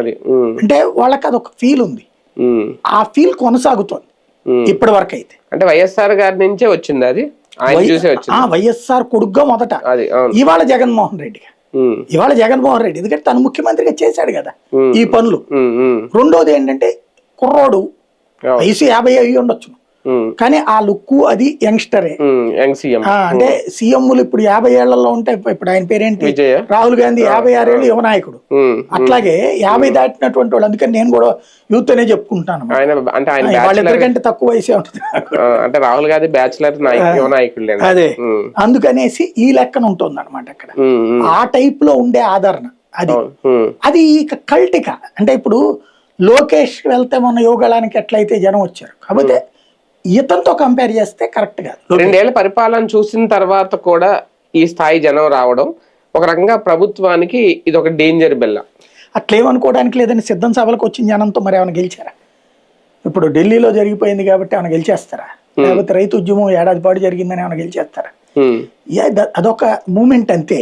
అది అంటే వాళ్ళకి అదొక ఫీల్ ఉంది, ఆ ఫీల్ కొనసాగుతోంది ఇప్పటి వరకు అయితే. అంటే వైఎస్ఆర్ గారి నుంచే వచ్చింది అది, ఆయన చూసే వచ్చింది. వైఎస్ఆర్ కొడుగ్గా మొదట, అది ఇవాళ జగన్మోహన్ రెడ్డిగా, ఇవాళ జగన్మోహన్ రెడ్డి ఎందుకంటే తను ముఖ్యమంత్రిగా చేశాడు కదా ఈ పనులు. రెండోది ఏంటంటే కుర్రోడు, వయసు 50 అయ్యి ఉండొచ్చు, కానీ ఆ లుక్ అది యంగ్స్టరే. అంటే సీఎంలు ఇప్పుడు 50 ఏళ్లలో ఉంటే, ఇప్పుడు ఆయన పేరేంటి, రాహుల్ గాంధీ 56 ఏళ్ళు యువ నాయకుడు, అట్లాగే 50 దాటినటువంటి వాళ్ళు. అందుకని నేను కూడా యూత్ అనే చెప్పుకుంటాను, వాళ్ళిద్దరికంటే తక్కువ వయసే ఉంటుంది. అంటే రాహుల్ గాంధీ బ్యాచిలర్ నాయకుడు, అదే అందుకనేసి ఈ లెక్కన ఉంటుంది అనమాట అక్కడ. ఆ టైప్ లో ఉండే ఆదరణ అది, అది ఇక కల్టిక. అంటే ఇప్పుడు లోకేష్ వెళ్తే మన యోగాళానికి ఎట్లయితే జనం వచ్చారు, కాకపోతే ఇతనితో కంపేర్ చేస్తే కరెక్ట్ కాదు. 2 ఏళ్ల పరిపాలన చూసిన తర్వాత కూడా ఈ స్థాయి జనం రావడం ఒక రకంగా ప్రభుత్వానికి ఇది ఒక డేంజర్ బెల్ల. అట్లేమనుకోవడానికి లేదని సిద్ధం సభలకు వచ్చిన జనంతో మరి ఏమైనా గెలిచారా? ఇప్పుడు ఢిల్లీలో జరిగిపోయింది కాబట్టి ఏమైనా గెలిచేస్తారా? లేకపోతే రైతు ఉద్యమం 1 ఏడాది పాటు జరిగిందని ఏమైనా గెలిచేస్తారా? అదొక మూమెంట్ అంతే.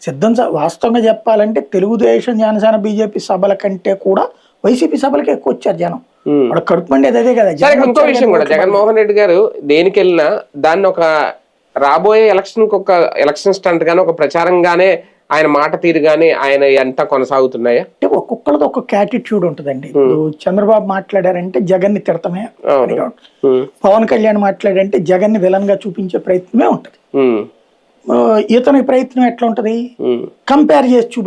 సిద్ధం వాస్తవంగా చెప్పాలంటే తెలుగుదేశం, జనసేన, బీజేపీ సభల కంటే కూడా వైసీపీ సభలకి ఎక్కువ వచ్చారు జనం. వాడు కడుపు మండేది అదే కదా. ఇంకో విషయం కూడా, జగన్మోహన్ రెడ్డి గారు దేనికి వెళ్ళినా దాన్ని ఒక రాబోయే ఎలక్షన్ స్టంట్ గానే, ఒక ప్రచారంగానే ఆయన మాట తీరు గానీ ఆయన ఎంత కొనసాగుతున్నాయా? అంటే ఒక్కొక్కళ్ళది ఒక్కొక్క యాటిట్యూడ్ ఉంటుందండి. ఇప్పుడు చంద్రబాబు మాట్లాడారంటే జగన్ ని తిడతమే, పవన్ కళ్యాణ్ మాట్లాడారంటే జగన్ ని విలన్ గా చూపించే ప్రయత్నమే ఉంటది. ఇతని ప్రయత్నం ఎట్లా ఉంటది, కంపేర్ చేసి చూపి